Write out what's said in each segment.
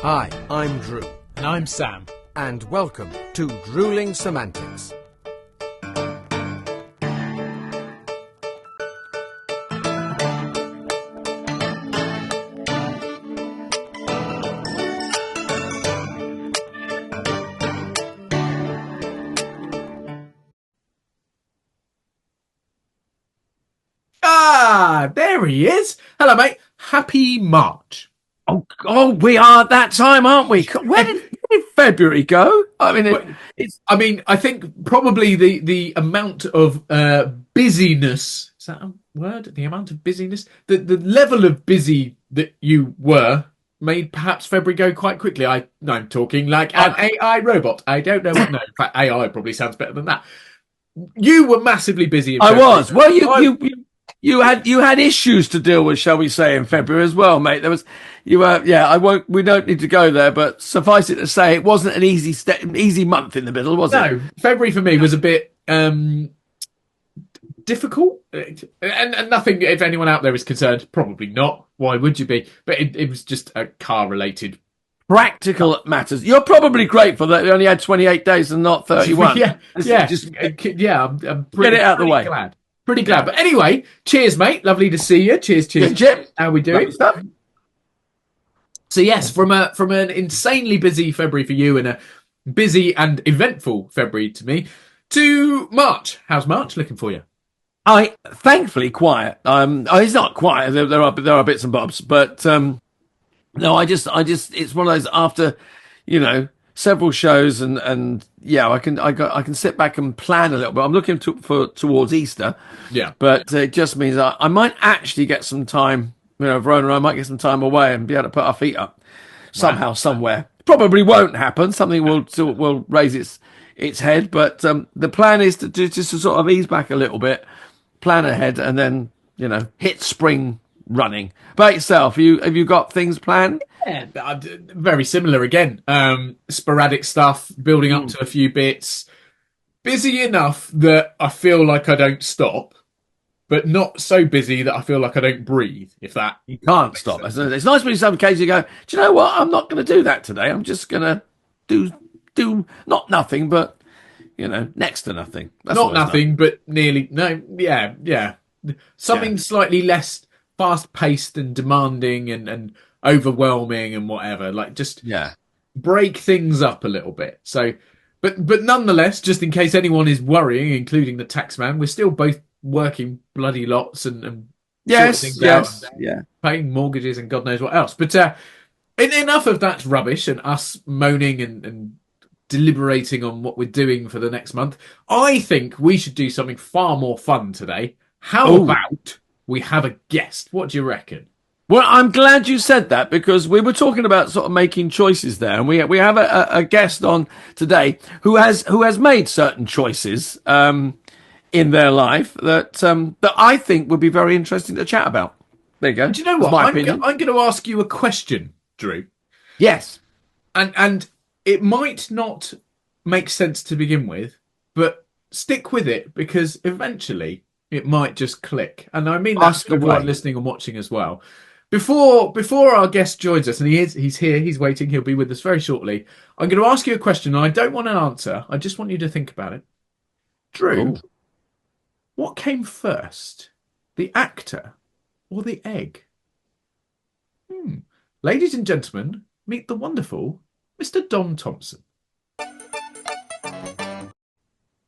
Hi, I'm Drew. And I'm Sam. And welcome to Drewling Samantics. There he is. Hello, mate. Happy March. Oh, we are at that time, aren't we? Where did February go? I mean, I think probably the amount of busyness, is that a word? The amount of busyness? The level of busy that you were made perhaps February go quite quickly. I'm talking like an AI robot. I don't know what. No, in fact, AI probably sounds better than that. You were massively busy in February. I was. Well, you had issues to deal with, shall we say, in February as well, mate. We don't need to go there, but suffice it to say, it wasn't an easy month in the middle, was it? No, February for me was a bit difficult, and nothing. If anyone out there is concerned, probably not. Why would you be? But it was just a car-related. Practical matters. You're probably grateful that you only had 28 days and not 31. I'm pretty, get it out of the way. Glad. Pretty glad. But anyway, cheers, mate. Lovely to see you. Cheers. Jim. How are we doing? So yes, from an insanely busy February for you and a busy and eventful February to me, to March. How's March looking for you? Thankfully quiet. It's not quiet. There are bits and bobs, but no, I just it's one of those after, several shows and I can sit back and plan a little bit. I'm looking towards Easter. Yeah. But it just means I might actually get some time, Verona and I might get some time away and be able to put our feet up somehow, somewhere. Probably won't happen. Something will raise its head, but the plan is to sort of ease back a little bit, plan ahead, and then, hit spring running. About yourself, have you got things planned? Yeah, very similar again. Sporadic stuff, building up to a few bits. Busy enough that I feel like I don't stop, but not so busy that I feel like I don't breathe, if that... You can't stop. It's nice when some occasions you go, do you know what? I'm not going to do that today. I'm just going to do not nothing, but, next to nothing. That's not nothing, but nearly... No, yeah. Something slightly less fast-paced and demanding and overwhelming and whatever, like just break things up a little bit. So but nonetheless, just in case anyone is worrying, including the tax man, we're still both working bloody lots and paying mortgages and God knows what else. But enough of that rubbish and us moaning and deliberating on what we're doing for the next month. I think we should do something far more fun today. How about we have a guest? What do you reckon? Well, I'm glad you said that, because we were talking about sort of making choices there, and we have a guest on today who has made certain choices in their life that I think would be very interesting to chat about. There you go. Do you know what? I'm going to ask you a question, Drew. Yes, and it might not make sense to begin with, but stick with it, because eventually it might just click. And I mean that's for everyone listening and watching as well. Before our guest joins us, and he's here, he's waiting, he'll be with us very shortly, I'm going to ask you a question, and I don't want an answer. I just want you to think about it. Drew, what came first, the actor or the egg? Ladies and gentlemen, meet the wonderful Mr. Dom Thomson.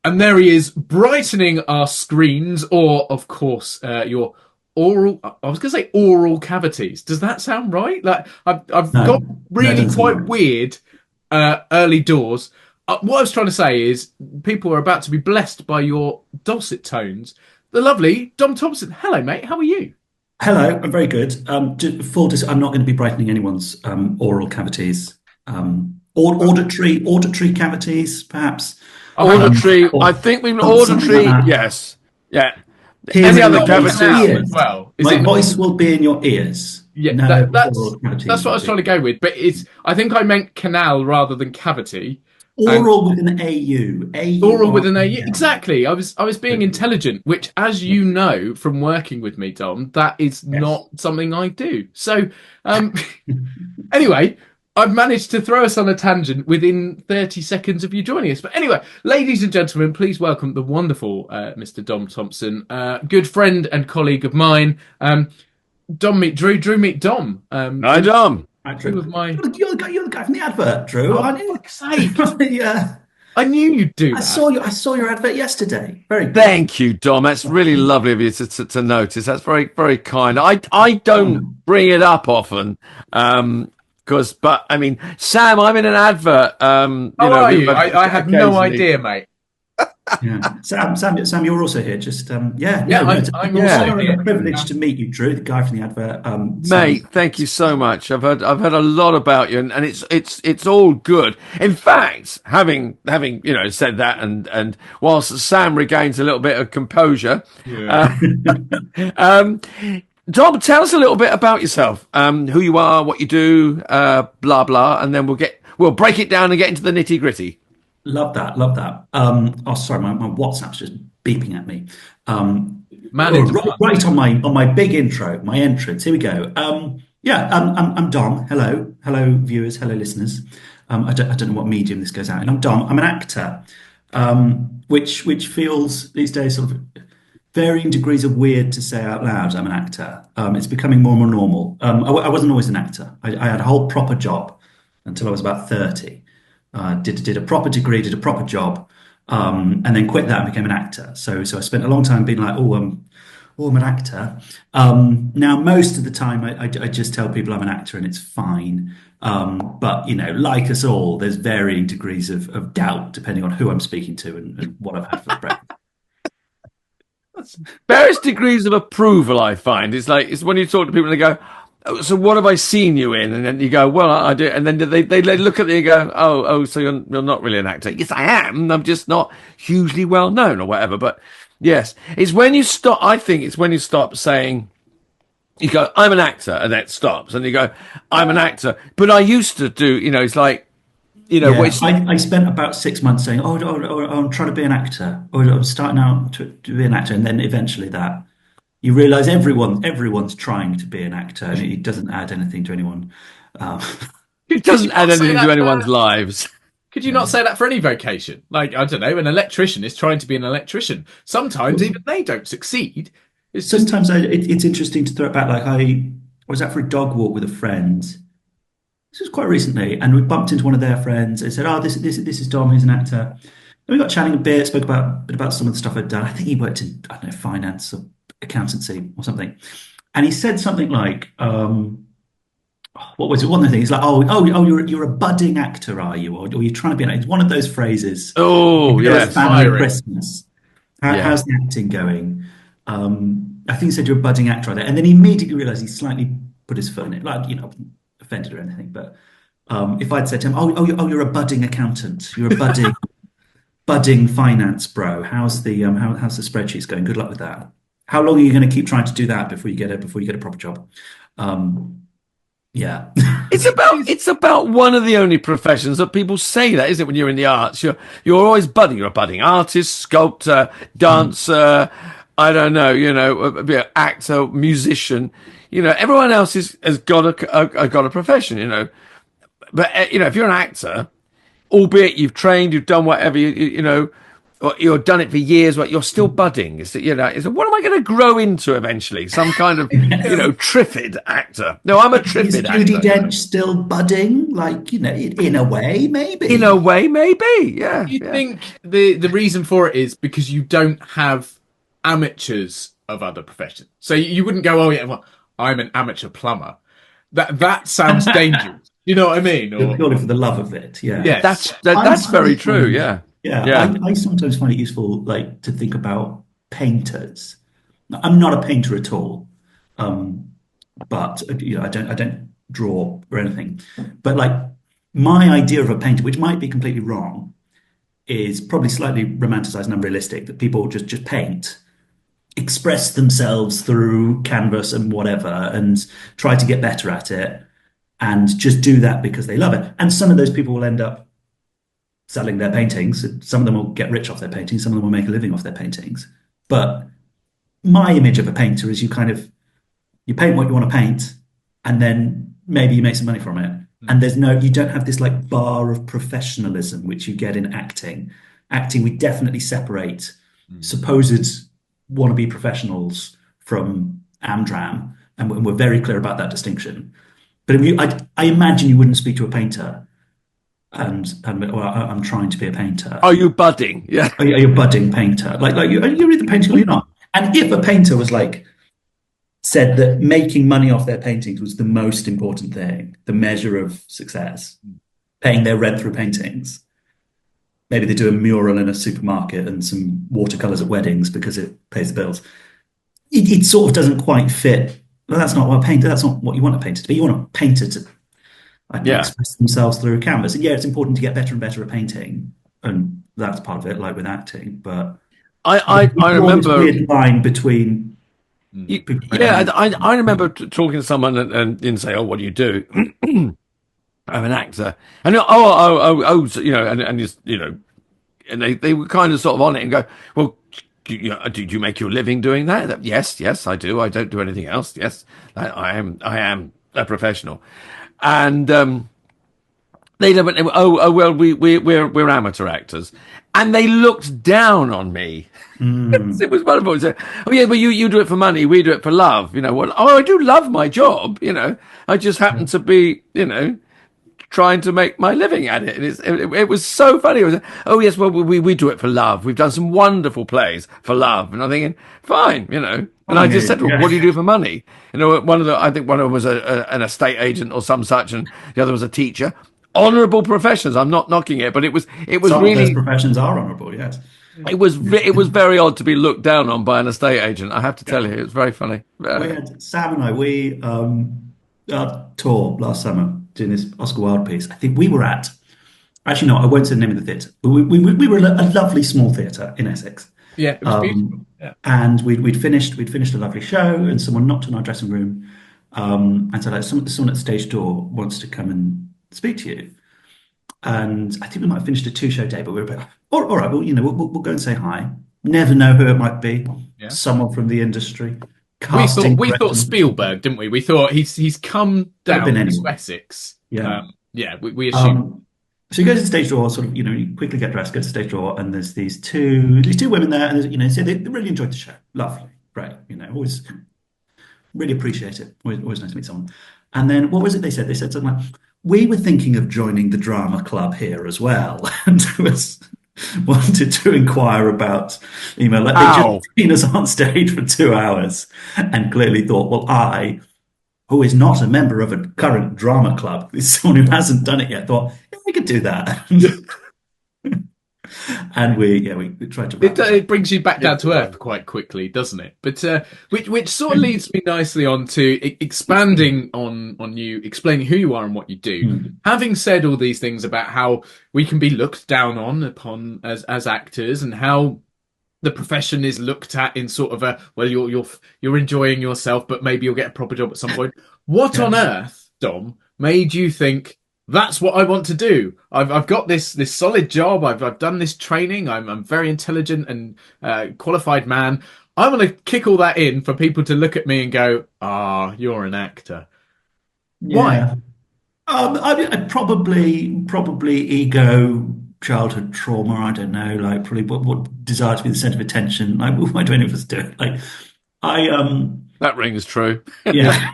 And there he is, brightening our screens, or, of course, your... oral. I was going to say oral cavities. Does that sound right? Like I've got really quite weird early doors. What I was trying to say is people are about to be blessed by your dulcet tones. The lovely Dom Thomson. Hello, mate. How are you? Hello. I'm very good. I'm not going to be brightening anyone's oral cavities. Auditory cavities, perhaps. Auditory. I think we've auditory. Yes. Yeah. Any other cavities as well? My voice will be in your ears. Yeah, that's what I was trying to go with. But I think I meant canal rather than cavity. Oral with an AU. Oral with an AU. Exactly. I was being intelligent, which, as you know from working with me, Dom, that is not something I do. So, anyway, I've managed to throw us on a tangent within 30 seconds of you joining us. But anyway, ladies and gentlemen, please welcome the wonderful Mr. Dom Thomson, good friend and colleague of mine. Dom meet Drew, Drew meet Dom. Hi, Dom. Right, Drew. Two of my... You're the guy from the advert, Drew. Oh, for fuck's sake. Yeah. I knew you'd do I that. I saw your advert yesterday. Very good. Thank you, Dom. That's really lovely of you to notice. That's very, very kind. I don't bring it up often. But I mean, Sam, I'm in an advert. How are you? I have no idea, mate. Yeah. Sam, you're also here. Just I'm also here. Privileged to meet you, Drew, the guy from the advert. Mate, thank you so much. I've heard a lot about you, and it's all good. In fact, having said that, and whilst Sam regains a little bit of composure, Dom, tell us a little bit about yourself, who you are, what you do, blah blah, and then we'll break it down and get into the nitty gritty. Love that. Sorry, my WhatsApp's just beeping at me. Right on my big intro, my entrance. Here we go. I'm Dom. Hello, viewers. Hello, listeners. I don't know what medium this goes out in. I'm Dom. I'm an actor, which feels these days sort of varying degrees of weird to say out loud. I'm an actor. It's becoming more and more normal. I wasn't always an actor. I had a whole proper job until I was about 30. Did a proper degree, did a proper job, and then quit that and became an actor. So I spent a long time being like, I'm an actor. Now, most of the time, I just tell people I'm an actor and it's fine. But, like us all, there's varying degrees of doubt depending on who I'm speaking to and what I've had for breakfast. Various degrees of approval, I find. It's when you talk to people and they go, "Oh, so what have I seen you in?" And then you go, "Well, I do." And then they look at you and go, "Oh, so you're not really an actor." Yes, I am. I'm just not hugely well known or whatever. But yes, it's when you stop. I think it's when you stop saying, you go, "I'm an actor," and that stops, and you go, "I'm an actor." But I used to do. It's like. I spent about 6 months saying, I'm trying to be an actor, or I'm starting out to be an actor, and then eventually that you realise everyone's trying to be an actor, and it doesn't add anything to anyone. It doesn't add anything to anyone's lives. Could you not say that for any vocation? Like, I don't know, an electrician is trying to be an electrician. Sometimes even they don't succeed. It's interesting to throw it back. Like I was out for a dog walk with a friend. This was quite recently, and we bumped into one of their friends. They said, this is Dom, who's an actor. And we got chatting a bit, spoke a bit about some of the stuff I'd done. I think he worked in, I don't know, finance or accountancy or something. And he said something like, what was it? One of the things, like, you're a budding actor, are you? Or you're trying to be an actor. It's one of those phrases. Oh, yes. Family Christmas. How's the acting going? I think he said you're a budding actor, are there? And then he immediately realised he slightly put his foot in it. Like, offended or anything, but if I'd said to him, you're a budding accountant, you're a budding finance bro. How's the spreadsheets going? Good luck with that. How long are you going to keep trying to do that before you get a proper job? Yeah, it's about one of the only professions that people say that, isn't it? When you're in the arts, you're always budding. You're a budding artist, sculptor, dancer. I don't know, actor, musician. Everyone else has got a profession, But, if you're an actor, albeit you've trained, you've done whatever, or you've done it for years, but you're still budding. What am I going to grow into eventually? Some kind of, Triffid actor. No, I'm a Triffid actor. Is Judi Dench still budding? Like, in a way, maybe. In a way, maybe, yeah. You think the reason for it is because you don't have amateurs of other professions. So you wouldn't go, I'm an amateur plumber. That sounds dangerous. You know what I mean? Or purely for the love of it. Yeah. Yes. That's very true. Yeah. Yeah. I sometimes find it useful, like, to think about painters. I'm not a painter at all, but I don't draw or anything. But like my idea of a painter, which might be completely wrong, is probably slightly romanticized and unrealistic. That people just paint, express themselves through canvas and whatever, and try to get better at it, and just do that because they love it. And some of those people will end up selling their paintings. Some of them will get rich off their paintings. Some of them will make a living off their paintings. But my image of a painter is you paint what you want to paint, and then maybe you make some money from it. And you don't have this like bar of professionalism which you get in acting. Acting, we definitely separate supposed wannabe professionals from Amdram, and we're very clear about that distinction. But I imagine you wouldn't speak to a painter, and well, I'm trying to be a painter. Are you budding? Yeah. Are you a budding painter? Like you read the painting or you're not. And if a painter was like said that making money off their paintings was the most important thing, the measure of success, paying their rent through paintings. Maybe they do a mural in a supermarket and some watercolors at weddings because it pays the bills. It sort of doesn't quite fit. Well, that's not what a painter. That's not what you want a painter to be. You want a painter to express themselves through a canvas. And yeah, it's important to get better and better at painting, and that's part of it, like with acting. But I remember weird line between. I remember talking to someone and say, "Oh, what do you do?" I'm an actor, and so, and just and they were kind of sort of on it and go, "Well, do you make your living doing that?" Yes, I do. I don't do anything else. Yes, I am a professional, and they went, "Oh, well, we're amateur actors," and they looked down on me. It was wonderful. So, oh yeah, but you do it for money. We do it for love. I do love my job. I just happen to be, trying to make my living at it. And it was so funny. It was, oh yes, well, we do it for love. We've done some wonderful plays for love. And I'm thinking, fine, And I just said, well, what do you do for money? I think one of them was an estate agent or some such, and the other was a teacher. Honourable professions. I'm not knocking it, but it was some really. Of those professions are honourable, yes. It was very odd to be looked down on by an estate agent. I have to tell you, it was very funny. Sam and I, we tour last summer doing this Oscar Wilde piece. I think we were at. Actually, no, I won't say the name of the theatre. We were at a lovely small theatre in Essex. Yeah, it was beautiful. Yeah. And we'd finished a lovely show, and someone knocked on our dressing room, and said, like, someone at the stage door wants to come and speak to you. And I think we might have finished a 2-show day, but we were a bit, all right, well, we'll go and say hi. Never know who it might be. Yeah. Someone from the industry. We thought Spielberg, didn't we? We thought he's come down to Essex. Yeah. We assumed. So he goes to the stage door, sort of, you quickly get dressed, go to the stage door, and there's these two women there, and so they really enjoyed the show. Lovely, great, always really appreciate it. Always nice to meet someone. And then what was it they said? They said something like, we were thinking of joining the drama club here as well, and wanted to inquire about, like they just seen us on stage for 2 hours, and clearly thought, well, I, who is not a member of a current drama club, is someone who hasn't done it yet, thought, yeah, we could do that. And we tried to. It brings you back down to earth quite quickly, doesn't it? But which sort of leads me nicely on to expanding on you explaining who you are and what you do. Having said all these things about how we can be looked down upon as actors, and how the profession is looked at in sort of a, well, you're enjoying yourself, but maybe you'll get a proper job at some point. What on earth, Dom, made you think, that's what I want to do? I've got this solid job. I've done this training. I'm very intelligent and qualified man. I want to kick all that in for people to look at me and go, you're an actor. Yeah. Why? I probably ego, childhood trauma. I don't know. Like probably what desire to be the centre of attention. Like why do any of us do it? Like that rings true. Yeah.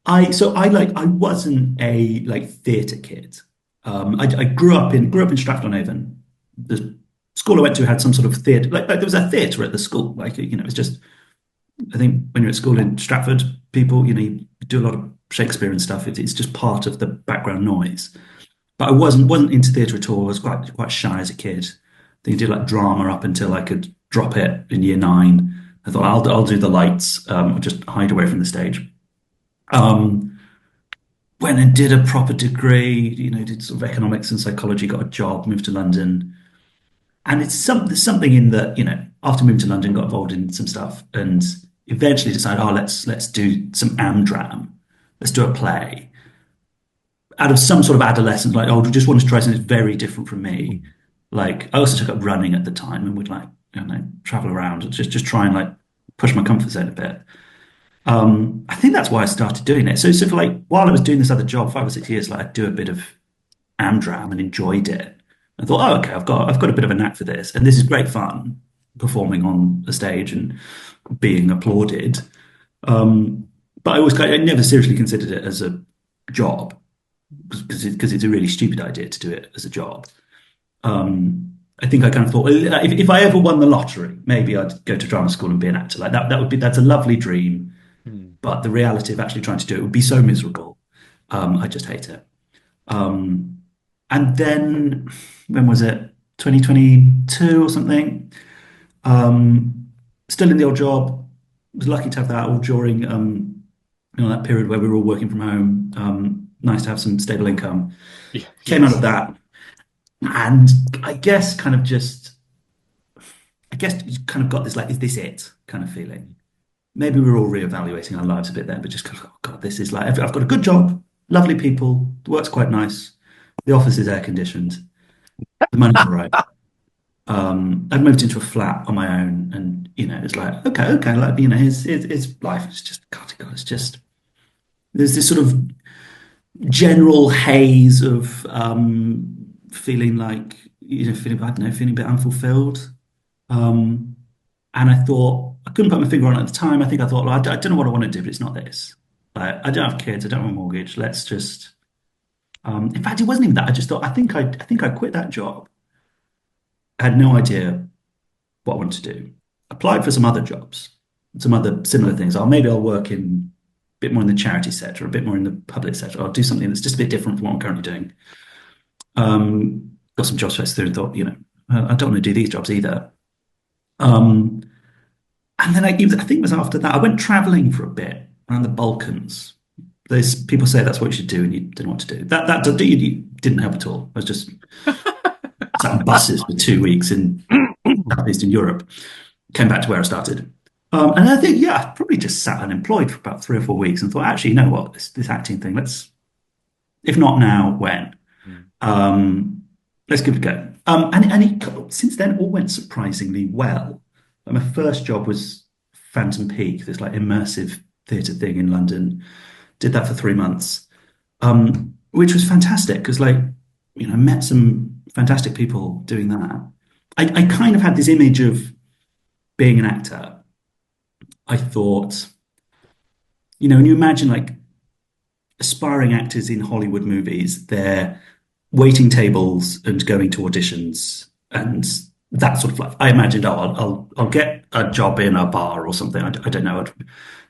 I wasn't a theatre kid. I grew up in Stratford-on-Avon. The school I went to had some sort of theatre. Like there was a theatre at the school. It's just, I think when you're at school in Stratford, people you do a lot of Shakespeare and stuff. It's just part of the background noise. But I wasn't into theatre at all. I was quite shy as a kid. I think I did drama up until I could drop it in year 9. I thought I'll do the lights, just hide away from the stage. Went and did a proper degree, did sort of economics and psychology, got a job, moved to London. And there's something in that, after moving to London, got involved in some stuff and eventually decided, let's do some Amdram. Let's do a play. Out of some sort of adolescence, I just want to try something very different from me. I also took up running at the time and would travel around and just try and push my comfort zone a bit. I think that's why I started doing it. So for like while I was doing this other job, 5 or 6 years, like I'd do a bit of Amdram and enjoyed it. I thought, oh, okay, I've got a bit of a knack for this, and this is great fun performing on a stage and being applauded. But I never seriously considered it as a job because it's a really stupid idea to do it as a job. I think I kind of thought if I ever won the lottery, maybe I'd go to drama school and be an actor. Like that's a lovely dream, but the reality of actually trying to do it would be so miserable. I just hate it. And then when was it? 2022 or something. Still in the old job. Was lucky to have that all during that period where we were all working from home. Nice to have some stable income. Yeah, Came out of that, and I guess you kind of got this like, is this it kind of feeling. Maybe we were all reevaluating our lives a bit then, but just kind of, oh God, this is like, I've got a good job, lovely people, the work's quite nice, the office is air conditioned, the money's all right. I'd moved into a flat on my own, and it's like, okay, like his life is just God, it's just there's this sort of general haze of feeling like feeling I don't know, feeling a bit unfulfilled. And I thought I couldn't put my finger on it at the time. I thought, well, I don't know what I want to do, but it's not this. Like, I don't have kids, I don't have a mortgage. Let's just. In fact, it wasn't even that. I just thought I think I quit that job. I had no idea what I wanted to do. Applied for some other jobs, some other similar things. Maybe I'll work in a bit more in the charity sector, a bit more in the public sector. I'll do something that's just a bit different from what I'm currently doing. Got some jobs through and thought, I don't want to do these jobs either. And then I think it was after that I went traveling for a bit around the Balkans. People say that's what you should do, and you didn't want to do that. You didn't help at all. I was just sat on buses for 2 weeks in Southeastern Europe. Came back to where I started, and I think I probably just sat unemployed for about 3 or 4 weeks and thought, actually, you know what, this acting thing. If not now, when? Let's give it a go. And since then, all went surprisingly well. My first job was Phantom Peak, this like immersive theatre thing in London. Did that for 3 months, which was fantastic because, met some fantastic people doing that. I kind of had this image of being an actor. I thought, when you imagine like aspiring actors in Hollywood movies, they're waiting tables and going to auditions and that sort of life. I imagined, I'll get a job in a bar or something. I don't know. I'd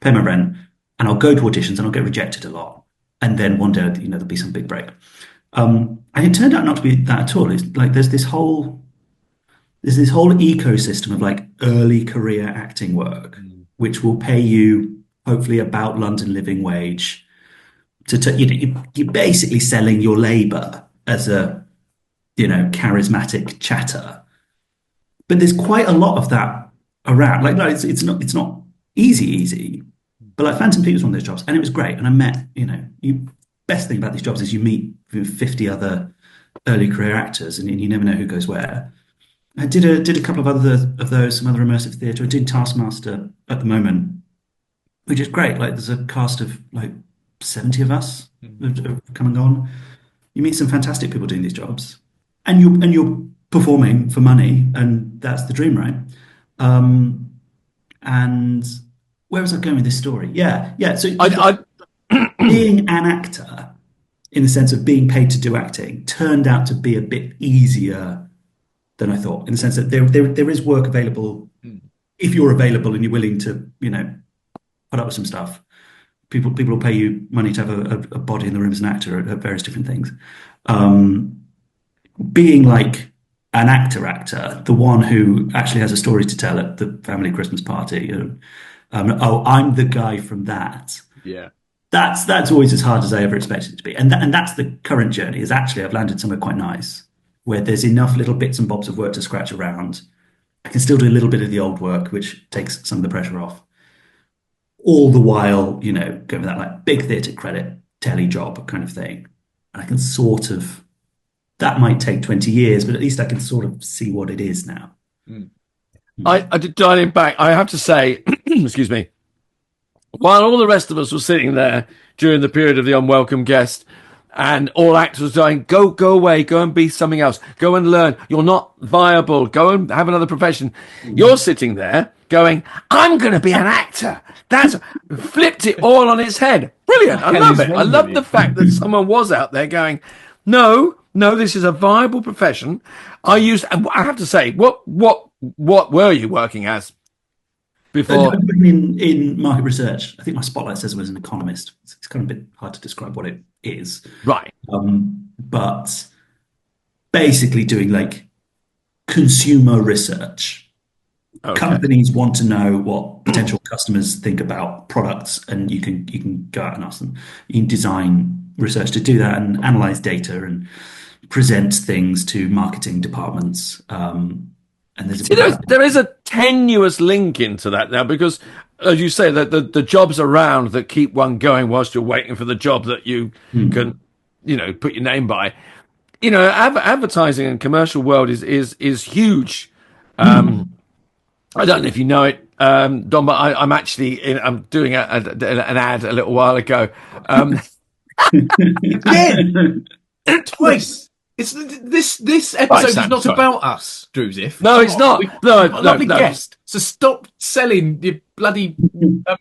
pay my rent and I'll go to auditions and I'll get rejected a lot. And then one day, there'll be some big break. And it turned out not to be that at all. It's like there's this whole ecosystem of like early career acting work, which will pay you hopefully about London living wage. You're basically selling your labour as a charismatic chatter. But there's quite a lot of that around. Like, no, it's not easy. But like Phantom Peak was one of those jobs, and it was great. And I met, best thing about these jobs is you meet 50 other early career actors, and you never know who goes where. I did a couple of those, some other immersive theatre. I'm doing Taskmaster at the moment, which is great. Like, there's a cast of like 70 of us have come and gone. You meet some fantastic people doing these jobs, and you're performing for money, and that's the dream, right? And where was I going with this story? Yeah. So being an actor, in the sense of being paid to do acting, turned out to be a bit easier than I thought. In the sense that there is work available if you're available and you're willing to, put up with some stuff. People will pay you money to have a body in the room as an actor at various different things. Being like an actor, the one who actually has a story to tell at the family Christmas party. I'm the guy from that. Yeah. That's always as hard as I ever expected it to be. And that's the current journey, is actually I've landed somewhere quite nice, where there's enough little bits and bobs of work to scratch around. I can still do a little bit of the old work, which takes some of the pressure off. All the while, going with that like big theatre credit, telly job kind of thing. And I can sort of, that might take 20 years, but at least I can sort of see what it is now. I did dialing back. I have to say, excuse me, while all the rest of us were sitting there during the period of the Unwelcome Guest, and all actors were going, go away, go and be something else, go and learn. You're not viable. Go and have another profession. You're sitting there going, I'm going to be an actor. That's flipped it all on its head. Brilliant. I love it. I love the fact that someone was out there going, no, this is a viable profession. I have to say, what were you working as before? In market research, I think my spotlight says I was an economist. It's kind of a bit hard to describe what it is. Right. But basically doing like consumer research. Okay. Companies want to know what potential customers think about products, and you can go out and ask them. You can design research to do that and analyze data and present things to marketing departments. And there is a tenuous link into that now, because, as you say, that the jobs around that keep one going whilst you're waiting for the job that you can, put your name by. Advertising and commercial world is huge. I don't know if you know it, Don, but I'm doing an ad a little while ago. Again, twice. It's this episode is not about us, Drewsif. No, it's not. No, lovely guest. So stop selling your bloody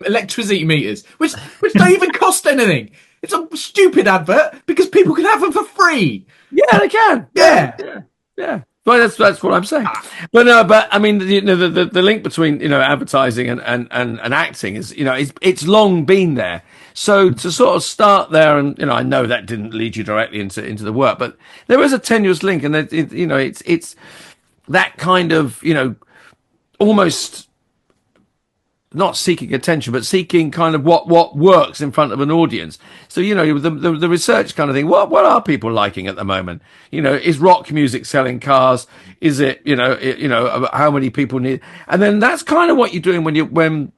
electricity meters, which don't even cost anything. It's a stupid advert because people can have them for free. Yeah, they can. Yeah. Well, that's what I'm saying. But I mean, the link between advertising and acting is it's long been there. So to sort of start there, and I know that didn't lead you directly into the work, but there is a tenuous link, and it's that kind of almost not seeking attention, but seeking kind of what works in front of an audience. So, the research kind of thing, what are people liking at the moment? Is rock music selling cars? Is it, how many people need? And then that's kind of what you're doing when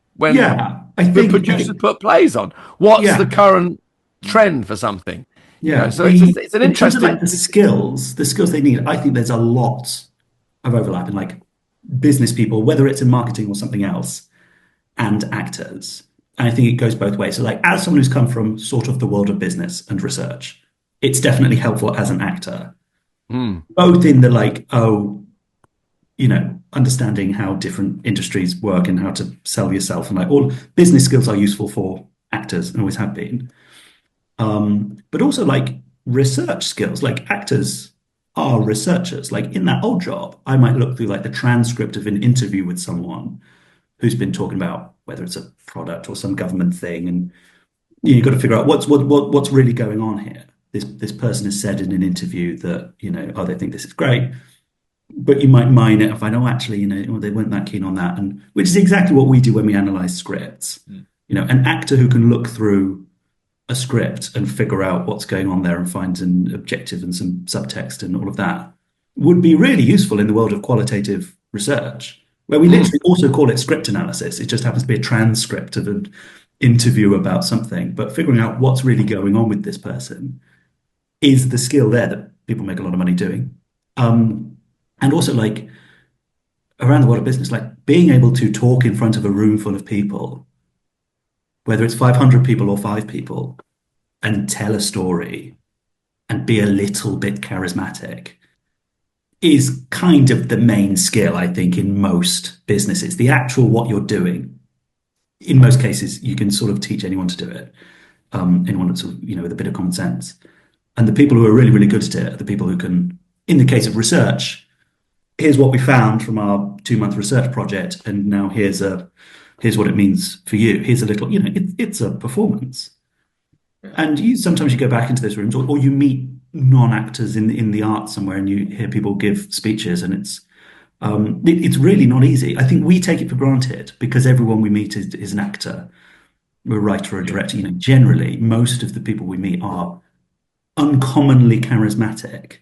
I think producers put plays on. What's the current trend for something? Yeah. So it's an interesting... Like the skills they need, I think there's a lot of overlap in like business people, whether it's in marketing or something else, and actors. And I think it goes both ways. So like as someone who's come from sort of the world of business and research, it's definitely helpful as an actor. Both in the like, understanding how different industries work and how to sell yourself, and like all business skills are useful for actors and always have been. But also like research skills, like actors are researchers. Like in that old job, I might look through like the transcript of an interview with someone who's been talking about whether it's a product or some government thing, and you've got to figure out what's really going on here. This person has said in an interview that they think this is great, but you might mine it and find actually they weren't that keen on that, and which is exactly what we do when we analyze scripts. An actor who can look through a script and figure out what's going on there and find an objective and some subtext and all of that would be really useful in the world of qualitative research, where we literally also call it script analysis. It just happens to be a transcript of an interview about something, but figuring out what's really going on with this person is the skill there that people make a lot of money doing. And also like around the world of business, like being able to talk in front of a room full of people, whether it's 500 people or 5 people, and tell a story and be a little bit charismatic is kind of the main skill, I think, in most businesses. The actual what you're doing, in most cases, you can sort of teach anyone to do it, anyone that's with a bit of common sense. And the people who are really, really good at it are the people who can, in the case of research, here's what we found from our 2-month research project, and now here's what it means for you. Here's a little, it's a performance. And sometimes you go back into those rooms, or you meet non-actors in the arts somewhere, and you hear people give speeches, and it's really not easy. I think we take it for granted because everyone we meet is an actor, a writer, or a director. Generally, most of the people we meet are uncommonly charismatic,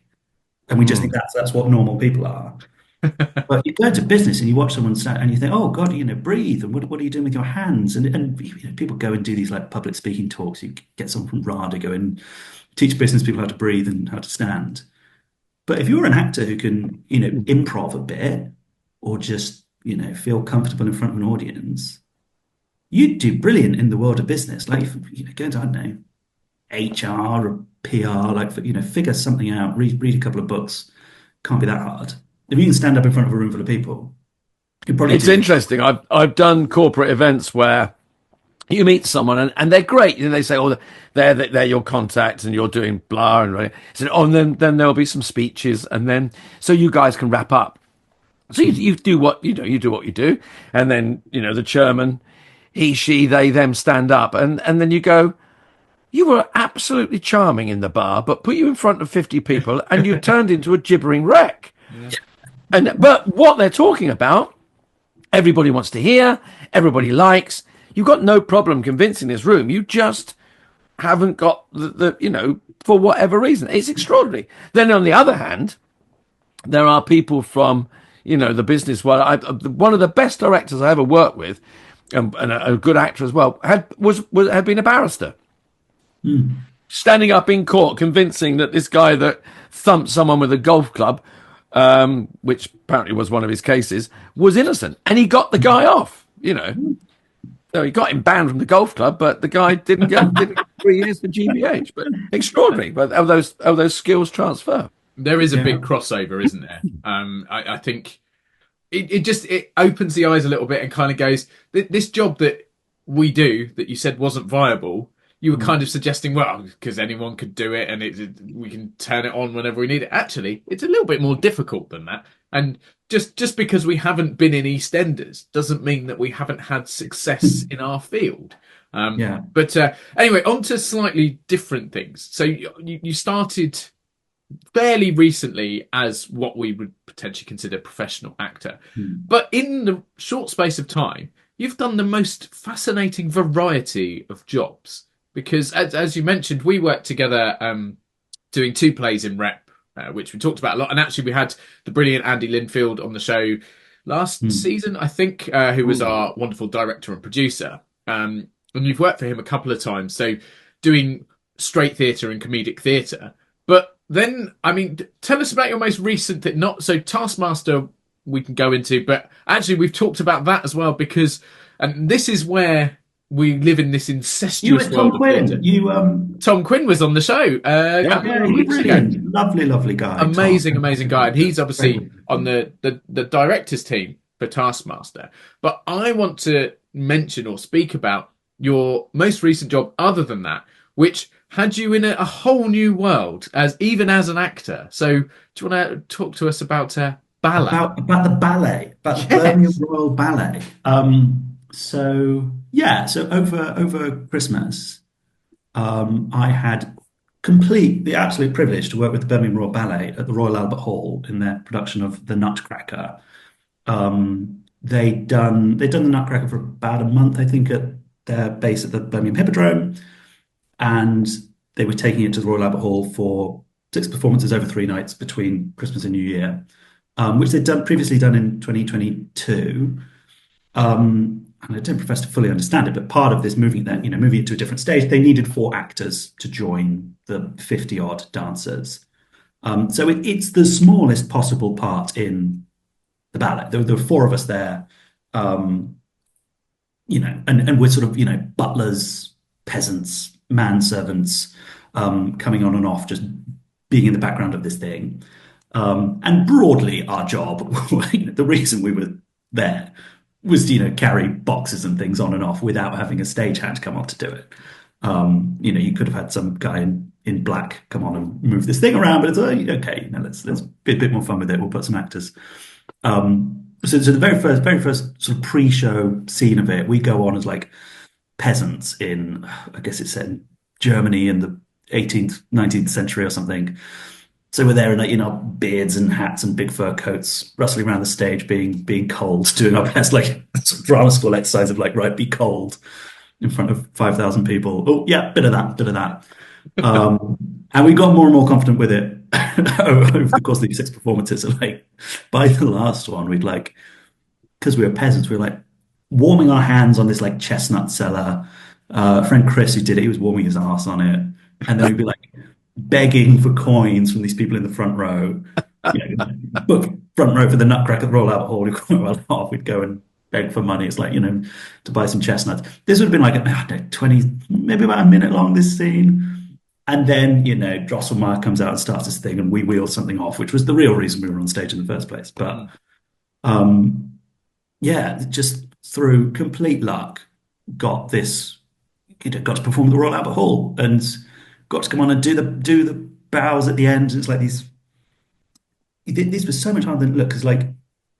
and we just think that's what normal people are. But you go into business and you watch someone stand and you think, oh God, breathe, and what are you doing with your hands? And people go and do these like public speaking talks. You get someone from RADA go and teach business people how to breathe and how to stand. But if you're an actor who can, improv a bit, or just, feel comfortable in front of an audience, you'd do brilliant in the world of business. Like, go into, I don't know, HR or PR, like, figure something out, read a couple of books. Can't be that hard. If you can stand up in front of a room full of people, you probably It's do. interesting. I've done corporate events where you meet someone and they're great. And they say, oh, they're your contact and you're doing blah. And, so, and then there'll be some speeches. And then, so you guys can wrap up. So you do what, you do what you do. And then, the chairman, he, she, they, them stand up. And then you go, you were absolutely charming in the bar, but put you in front of 50 people and you turned into a gibbering wreck. Yeah. But what they're talking about, everybody wants to hear, everybody likes. You've got no problem convincing this room. You just haven't got the for whatever reason. It's extraordinary. Then on the other hand, there are people from, the business world. One of the best directors I ever worked with, and a good actor as well, had been a barrister. Standing up in court, convincing that this guy that thumped someone with a golf club, which apparently was one of his cases, was innocent, and he got the guy off. So he got him banned from the golf club, but the guy didn't get 3 years for GBH. But extraordinary, but how those skills transfer. There is a big crossover, isn't there? I think it opens the eyes a little bit and kind of goes, this job that we do that you said wasn't viable. You were kind of suggesting, well, because anyone could do it and we can turn it on whenever we need it. Actually, it's a little bit more difficult than that. And just because we haven't been in EastEnders doesn't mean that we haven't had success in our field. But anyway, on to slightly different things. So you started fairly recently as what we would potentially consider a professional actor. But in the short space of time, you've done the most fascinating variety of jobs. Because, as you mentioned, we worked together doing 2 plays in Rep, which we talked about a lot. And actually, we had the brilliant Andy Linfield on the show last season, I think, who was our wonderful director and producer. And you've worked for him a couple of times. So doing straight theatre and comedic theatre. But then, tell us about your most recent thing. So Taskmaster we can go into. But actually, we've talked about that as well because and this is where we live in this incestuous world of theatre. Tom Quinn was on the show. He's brilliant. Lovely guy. Amazing guy. And he's obviously on the director's team for Taskmaster. But I want to mention or speak about your most recent job other than that, which had you in a whole new world, as an actor. So do you want to talk to us about ballet? About the ballet, about the Birmingham Royal Ballet. So over Christmas, I had the absolute privilege to work with the Birmingham Royal Ballet at the Royal Albert Hall in their production of The Nutcracker. They'd done The Nutcracker for about a month, I think, at their base at the Birmingham Hippodrome, and they were taking it to the Royal Albert Hall for 6 performances over 3 nights between Christmas and New Year, which they'd previously done in 2022. And I don't profess to fully understand it, but part of this moving it to a different stage, they needed 4 actors to join the 50-odd dancers. So it's the smallest possible part in the ballet. There were 4 of us there, and we're sort of, butlers, peasants, manservants, coming on and off, just being in the background of this thing. And broadly, our job, the reason we were there was carry boxes and things on and off without having a stagehand come on to do it. You could have had some guy in black come on and move this thing around, but it's okay. Let's be a bit more fun with it. We'll put some actors. So the very first sort of pre-show scene of it, we go on as like peasants in, I guess it's set in Germany in the 18th, 19th century or something. So we're there in our beards and hats and big fur coats, rustling around the stage, being cold, doing our best, like drama school exercise of like, right, be cold in front of 5,000 people. Oh yeah, bit of that. And we got more and more confident with it over the course of these 6 performances. So like by the last one, because we were peasants, we were like warming our hands on this like chestnut cellar. Friend Chris, who did it, he was warming his ass on it. And then we'd be like begging for coins from these people in the front row. Book front row for the Nutcracker at the Royal Albert Hall. We'd go and beg for money. It's like, to buy some chestnuts. This would have been like, I don't know, 20, maybe about a minute long, this scene. And then, Drosselmeyer comes out and starts this thing and we wheel something off, which was the real reason we were on stage in the first place. But just through complete luck, got this, got to perform at the Royal Albert Hall and got to come on and do the bows at the end. And it's like these was so much harder than look, because like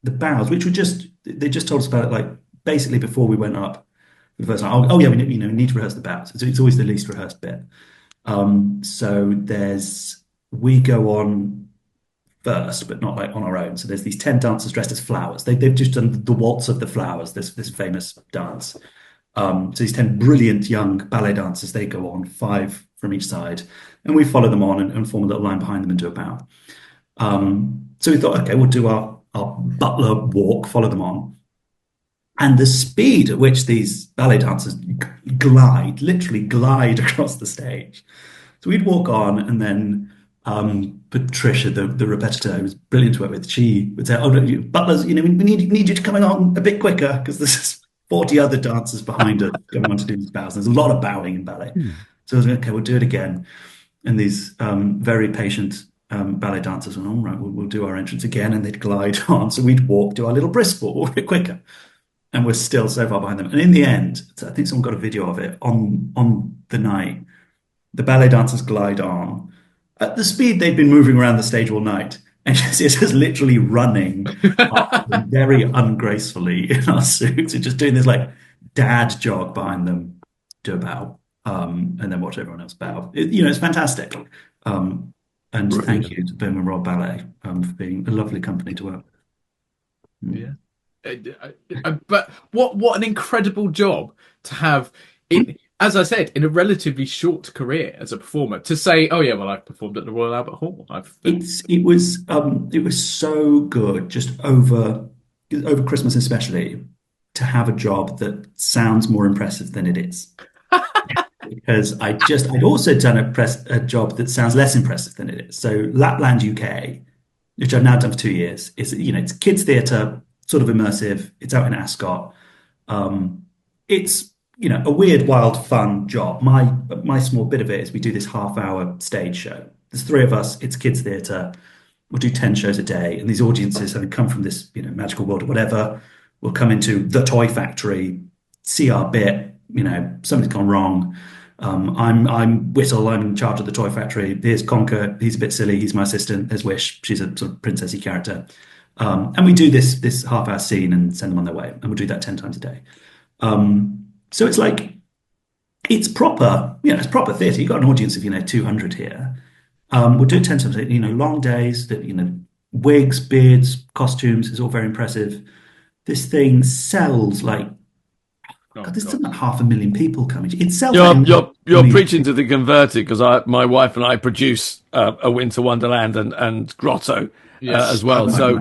the bows, which were they just told us about it like basically before we went up for the first time. Oh yeah, we need to rehearse the bows. It's always the least rehearsed bit. So we go on first, but not like on our own. So there's these 10 dancers dressed as flowers. They've just done the waltz of the flowers, this famous dance. So these 10 brilliant young ballet dancers, they go on, 5 from each side, and we follow them on and form a little line behind them and do a bow. So we thought, okay, we'll do our butler walk, follow them on. And the speed at which these ballet dancers literally glide across the stage. So we'd walk on, and then Patricia, the repetiteur, who was brilliant to work with, she would say, "Oh, no, butlers, we need you to come along a bit quicker because there's 40 other dancers behind us going on to do these bows. There's a lot of bowing in ballet." So I was like, okay, we'll do it again. And these very patient ballet dancers went, all right, we'll do our entrance again, and they'd glide on. So we'd do our little brisk walk a bit quicker. And we're still so far behind them. And in the end, I think someone got a video of it on the night. The ballet dancers glide on at the speed they'd been moving around the stage all night. And it's just literally running very ungracefully in our suits and just doing this like dad jog behind them, do a bow, and then watch everyone else bow. It's fantastic. And brilliant. Thank you to Birmingham Royal Ballet for being a lovely company to work with. Yeah. But what an incredible job to have in, as I said, in a relatively short career as a performer, to say, oh yeah, well, I've performed at the Royal Albert Hall. It was so good just over Christmas especially to have a job that sounds more impressive than it is. Because I'd also done a job that sounds less impressive than it is. So Lapland UK, which I've now done for 2 years, it's kids theatre, sort of immersive. It's out in Ascot. It's a weird, wild, fun job. My small bit of it is we do this half-hour stage show. There's 3 of us. It's kids theatre. We'll do 10 shows a day, and these audiences, having come from this magical world or whatever, will come into the toy factory, see our bit. Something's gone wrong. I'm Whittle. I'm in charge of the toy factory. Here's Conker. He's a bit silly. He's my assistant. There's Wish. She's a sort of princessy character. And we do this half-hour scene and send them on their way. And we'll do that 10 times a day. So it's like, it's proper, it's proper theatre. You've got an audience of, 200 here. We'll do it 10 times a day, long days, that, wigs, beards, costumes, it's all very impressive. This thing sells like, there's something like 500,000 people coming. It sells. You're preaching to the converted, because my wife and I produce a Winter Wonderland and Grotto. Yes. As well, so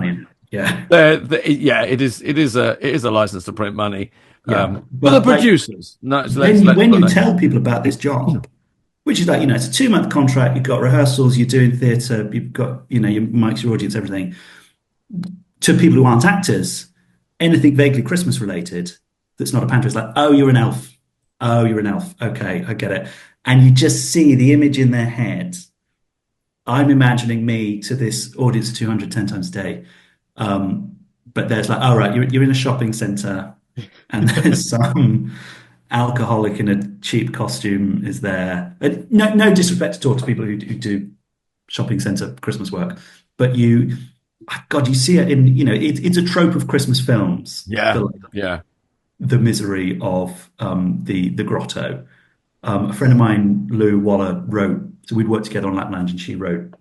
it is a license to print money. But the producers, when you tell people about this job, which is like it's a 2-month contract, you've got rehearsals, you're doing theatre, you've got your mics, your audience, everything. To people who aren't actors, anything vaguely Christmas related that's not a panto is like, oh, you're an elf. Oh, you're an elf. Okay, I get it. And you just see the image in their head. I'm imagining me to this audience of 210 times a day. But there's like, all right, you're in a shopping centre and there's some alcoholic in a cheap costume is there. No disrespect at all to people who do shopping centre Christmas work. But you see it in, it's a trope of Christmas films. The misery of the grotto. A friend of mine, Lou Waller, wrote, so we'd worked together on Lapland, and she wrote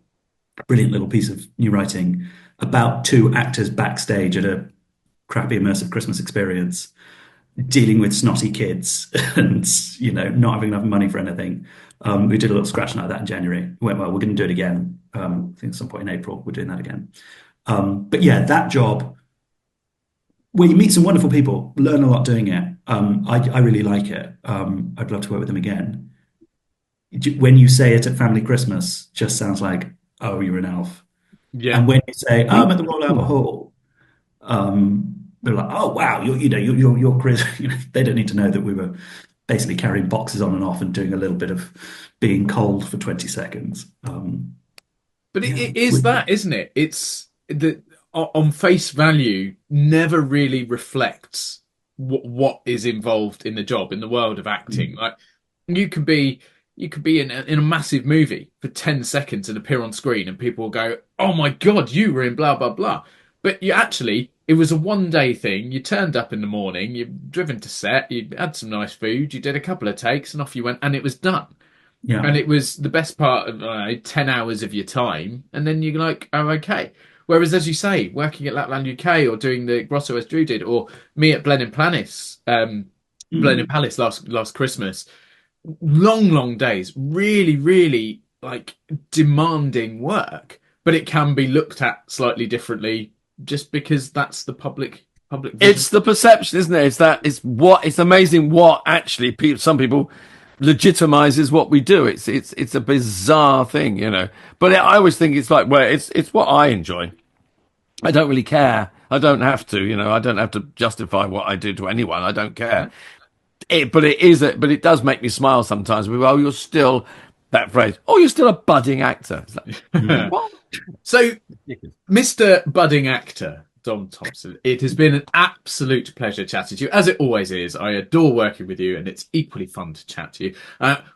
a brilliant little piece of new writing about 2 actors backstage at a crappy immersive Christmas experience, dealing with snotty kids and, not having enough money for anything. We did a little scratch night of that in January. We went, well, we're going to do it again. I think at some point in April, we're doing that again. But yeah, that job, where you meet some wonderful people, learn a lot doing it. I really like it. I'd love to work with them again. When you say it at family Christmas, just sounds like, oh, you're an elf. Yeah. And when you say, oh, I'm at the Royal Albert Hall, They're like, oh wow, your career. They don't need to know that we were basically carrying boxes on and off and doing a little bit of being cold for 20 seconds. But Yeah, it is that, isn't it? It's that on face value never really reflects what is involved in the job in the world of acting. Like you could be in a massive movie for 10 seconds and appear on screen and people will go, "Oh my God, you were in blah blah blah." But you actually it was a one day thing. You turned up in the morning, you've driven to set, you had some nice food, you did a couple of takes and off you went and it was done. yeah, And it was the best part of 10 hours of your time. And then you're like, oh, okay. Whereas, as you say, working at Lapland UK or doing the Grosso as Drew did, or me at Blenheim Palace, Blenheim Palace last Christmas, long days, really, really like demanding work. But it can be looked at slightly differently just because that's the public vision. It's the perception, isn't it? It's amazing what actually some people legitimizes what we do. It's a bizarre thing, you know. But I always think it's like, well, it's what I enjoy. I don't really care. I don't have to, you know. I don't have to justify what I do to anyone. I don't care. But it does make me smile sometimes. Oh, you're still that phrase. Oh, you're still a budding actor. It's like, what? So, Mr. Budding Actor, Dom Thomson, it has been an absolute pleasure chatting to you, as it always is. I adore working with you, and it's equally fun to chat to you.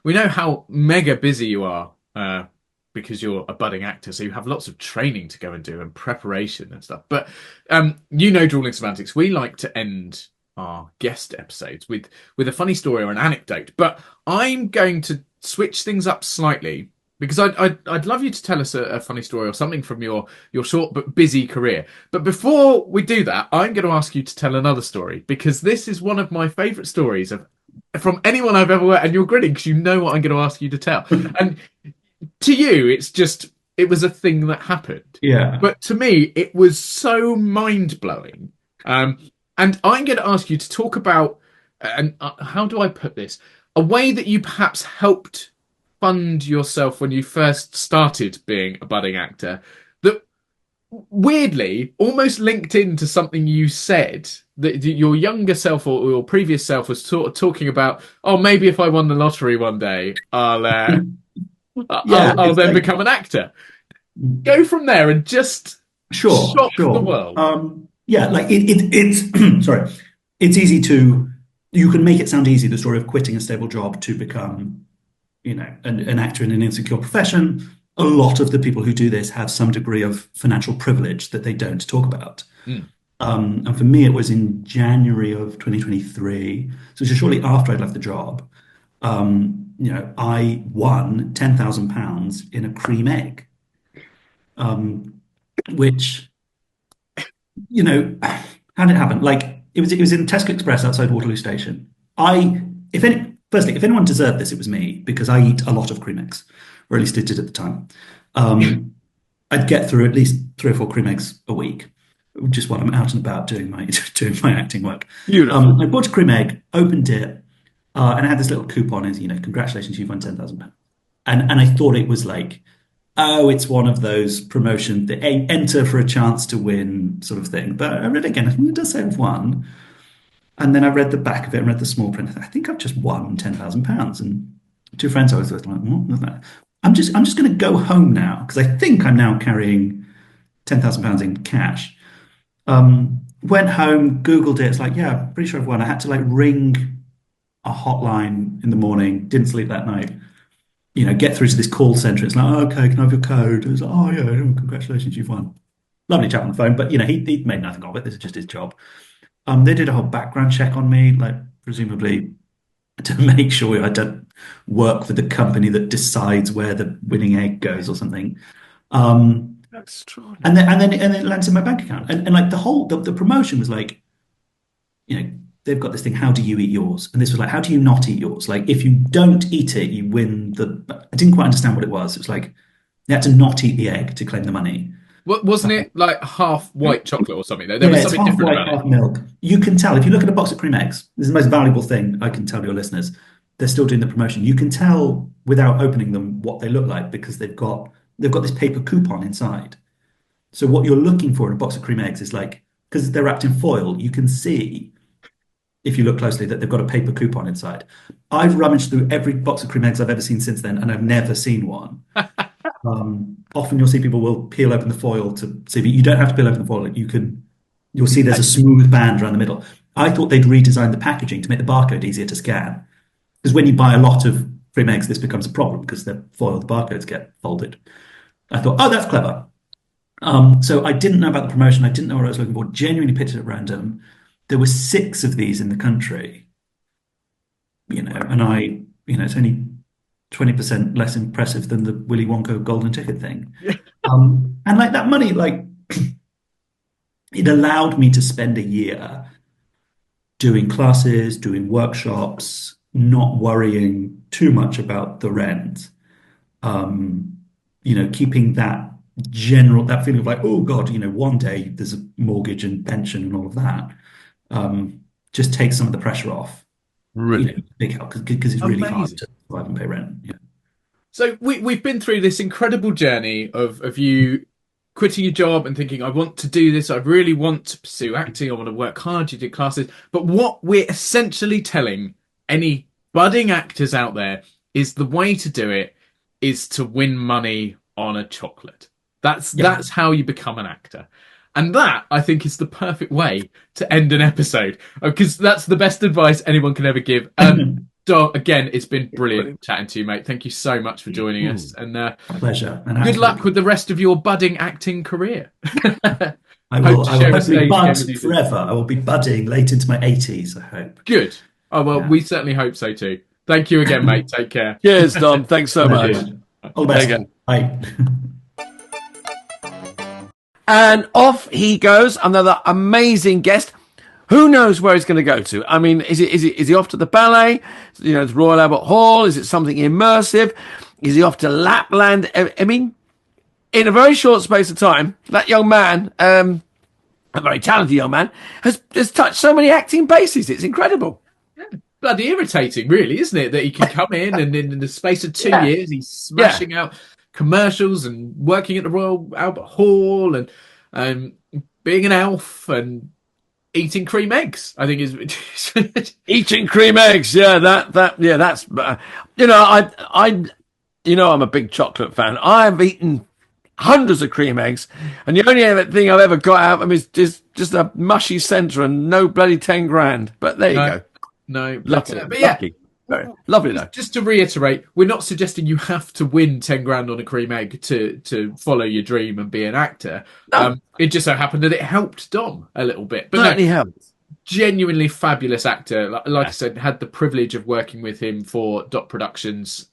We know how mega busy you are because you're a budding actor, so you have lots of training to go and do and preparation and stuff. But you know, Drewling Samantics, we like to end our guest episodes with a funny story or an anecdote. But I'm going to switch things up slightly, because I'd love you to tell us a funny story or something from your short but busy career. But before we do that, I'm going to ask you to tell another story, because this is one of my favourite stories from anyone I've ever met. And you're grinning because you know what I'm going to ask you to tell. And to you, it was a thing that happened. yeah. But to me, it was so mind-blowing. And I'm going to ask you to talk about, and how do I put this? A way that you perhaps helped fund yourself when you first started being a budding actor that weirdly almost linked into something you said that your younger self or your previous self was talking about. Oh, maybe if I won the lottery one day, I'll then become an actor. Go from there and just shock the world. Like it's sorry, it's easy to, you can make it sound easy, the story of quitting a stable job to become, you know, an actor in an insecure profession. A lot of the people who do this have some degree of financial privilege that they don't talk about. And for me, it was in January of 2023, so just shortly after I'd left the job. You know, I won £10,000 in a cream egg, which, you know, how did it happen? Like it was in Tesco Express outside Waterloo Station. Firstly, if anyone deserved this, it was me, because I eat a lot of cream eggs, or at least I did at the time. I'd get through at least 3 or 4 cream eggs a week, just while I'm out and about doing my acting work. Beautiful. I bought a cream egg, opened it, and I had this little coupon as, you know, congratulations, you've won £10,000. And I thought it was like, oh, it's one of those promotion, the enter for a chance to win sort of thing. But I read it again, I think it does say I've won. And then I read the back of it and read the small print. I think I've just won £10,000. And 2 friends I was with were like, what was that? I'm just going to go home now, because I think I'm now carrying £10,000 in cash. Went home, Googled it. It's like, yeah, pretty sure I've won. I had to like ring a hotline in the morning. Didn't sleep that night. You know, get through to this call center. It's like, oh, okay, can I have your code? It's like, oh yeah, congratulations, you've won. Lovely chap on the phone, but you know, he made nothing of it. This is just his job. They did a whole background check on me, like presumably to make sure I don't work for the company that decides where the winning egg goes or something. Extraordinary. And then it lands in my bank account. And like the promotion was like, you know, they've got this thing, how do you eat yours? And this was like, how do you not eat yours? Like, if you don't eat it, you win I didn't quite understand what it was. It was like, you had to not eat the egg to claim the money. Wasn't it like half white chocolate or something? There was something different about half milk. You can tell, if you look at a box of cream eggs, this is the most valuable thing I can tell your listeners. They're still doing the promotion. You can tell without opening them what they look like, because they've got this paper coupon inside. So what you're looking for in a box of cream eggs is like because they're wrapped in foil, you can see, if you look closely, that they've got a paper coupon inside. I've rummaged through every box of cream eggs I've ever seen since then, and I've never seen one. Often you'll see people will peel open the foil to see, but you don't have to peel open the foil. You'll see there's a smooth band around the middle. I thought they'd redesigned the packaging to make the barcode easier to scan. Because when you buy a lot of cream eggs, this becomes a problem because they're foil, the barcodes get folded. I thought, oh, that's clever. So I didn't know about the promotion. I didn't know what I was looking for. Genuinely picked it at random. There were 6 of these in the country, and it's only 20% less impressive than the Willy Wonka golden ticket thing. And like that money, like it allowed me to spend a year doing classes, doing workshops, not worrying too much about the rent. Keeping that feeling of like, oh God, one day there's a mortgage and pension and all of that. Just takes some of the pressure off. Really big help because it's really hard to survive and pay rent. Yeah. So we've been through this incredible journey of you quitting your job and thinking, I want to do this. I really want to pursue acting. I want to work hard. You did classes. But what we're essentially telling any budding actors out there is the way to do it is to win money on a chocolate. That's how you become an actor. And that, I think, is the perfect way to end an episode, because that's the best advice anyone can ever give. Dom, again, it's been brilliant chatting to you, mate. Thank you so much for joining us. And pleasure. And good luck with the rest of your budding acting career. I will hopefully bud forever. I will be budding late into my 80s, I hope. Good. Oh, well, we certainly hope so too. Thank you again, mate. Take care. Cheers, Dom. Thanks so much. All the best. Bye. And off he goes, another amazing guest. Who knows where he's going to go to? I mean, is he off to the ballet? The Royal Albert Hall? Is it something immersive? Is he off to Lapland? I mean, in a very short space of time, that young man, a very talented young man, has touched so many acting bases. It's incredible. Yeah. Bloody irritating, really, isn't it? That he can come in and in the space of 2 years, he's smashing out commercials and working at the Royal Albert Hall and being an elf and eating cream eggs. I think is eating cream eggs. Yeah, that's I'm a big chocolate fan. I've eaten hundreds of cream eggs, and the only thing I've ever got out of them is just a mushy centre and no bloody 10 grand. But there you go. No, lucky. But yeah. Lucky. Lovely though. Just to reiterate, we're not suggesting you have to win 10 grand on a cream egg to follow your dream and be an actor. No. It just so happened that it helped Dom a little bit. But certainly helped. Genuinely fabulous actor. Like I said, had the privilege of working with him for Dot Productions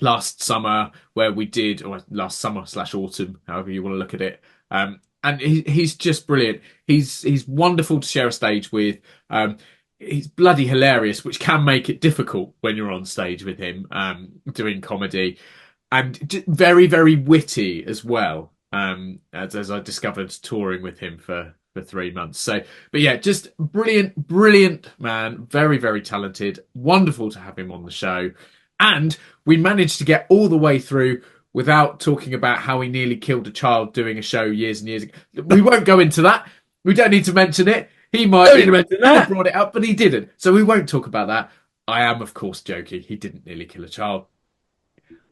last summer, where we did, or last summer/autumn, however you want to look at it. And he's just brilliant. He's wonderful to share a stage with. He's bloody hilarious, which can make it difficult when you're on stage with him doing comedy, and very, very witty as well. As I discovered touring with him for 3 months. So, but yeah, just brilliant man, very, very talented. Wonderful to have him on the show, and we managed to get all the way through without talking about how he nearly killed a child doing a show years and years ago. We won't go into that. We don't need to mention it. He might have brought it up, but he didn't. So we won't talk about that. I am, of course, joking. He didn't nearly kill a child.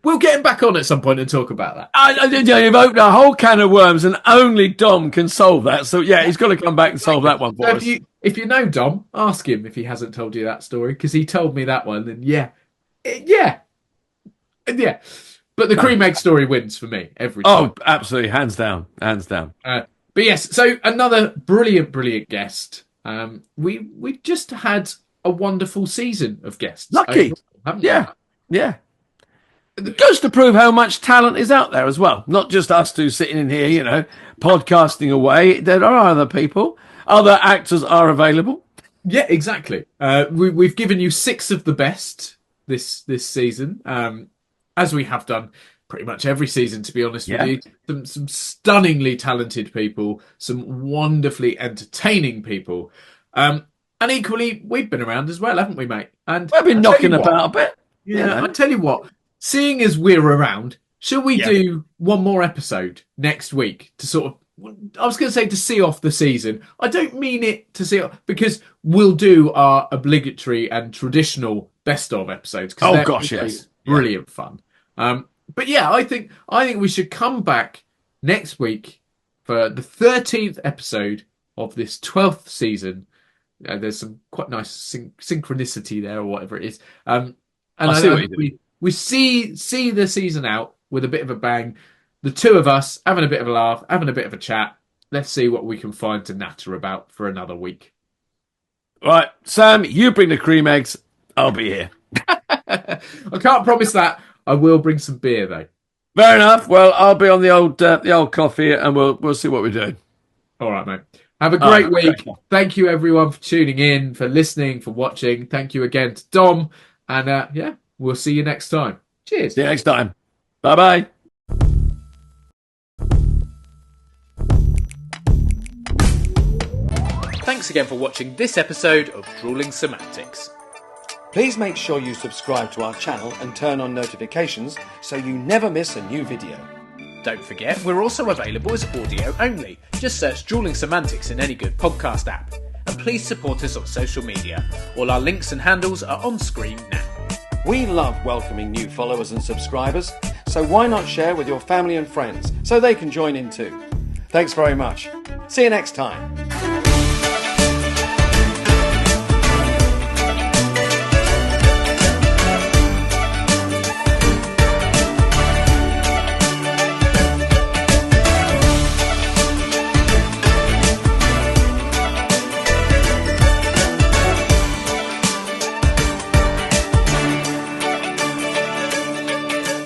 We'll get him back on at some point and talk about that. You've opened a whole can of worms, and only Dom can solve that. So, yeah, he's got to come back and solve that one for us. If you know Dom, ask him if he hasn't told you that story, because he told me that one. And yeah. But the cream egg story wins for me every time. Oh, absolutely. Hands down. But yes, so another brilliant guest. We just had a wonderful season of guests. Lucky. Yeah. It goes to prove how much talent is out there as well. Not just us two sitting in here, podcasting away. There are other people. Other actors are available. Yeah, exactly. We've given you 6 of the best this season, as we have done pretty much every season, to be honest with you. Some stunningly talented people, some wonderfully entertaining people. And equally, we've been around as well, haven't we, mate? And we've been knocking about a bit. Yeah, I tell you what, seeing as we're around, shall we do one more episode next week to sort of I was going to say to see off the season. I don't mean it to see off, because we'll do our obligatory and traditional best of episodes. Oh gosh, yes, brilliant fun. But yeah, I think we should come back next week for the 13th episode of this 12th season. There's some quite nice synchronicity there, or whatever it is. And I see what you do. We see the season out with a bit of a bang. The two of us having a bit of a laugh, having a bit of a chat. Let's see what we can find to natter about for another week. Right, Sam, you bring the cream eggs. I'll be here. I can't promise that. I will bring some beer though. Fair enough. Well, I'll be on the old coffee, and we'll see what we do. All right, mate. Have a great week. Okay. Thank you, everyone, for tuning in, for listening, for watching. Thank you again to Dom. And we'll see you next time. Cheers. See you next time. Bye-bye. Thanks again for watching this episode of Drewling Samantics. Please make sure you subscribe to our channel and turn on notifications so you never miss a new video. Don't forget, we're also available as audio only. Just search Drewling Samantics in any good podcast app. And please support us on social media. All our links and handles are on screen now. We love welcoming new followers and subscribers, so why not share with your family and friends so they can join in too? Thanks very much. See you next time.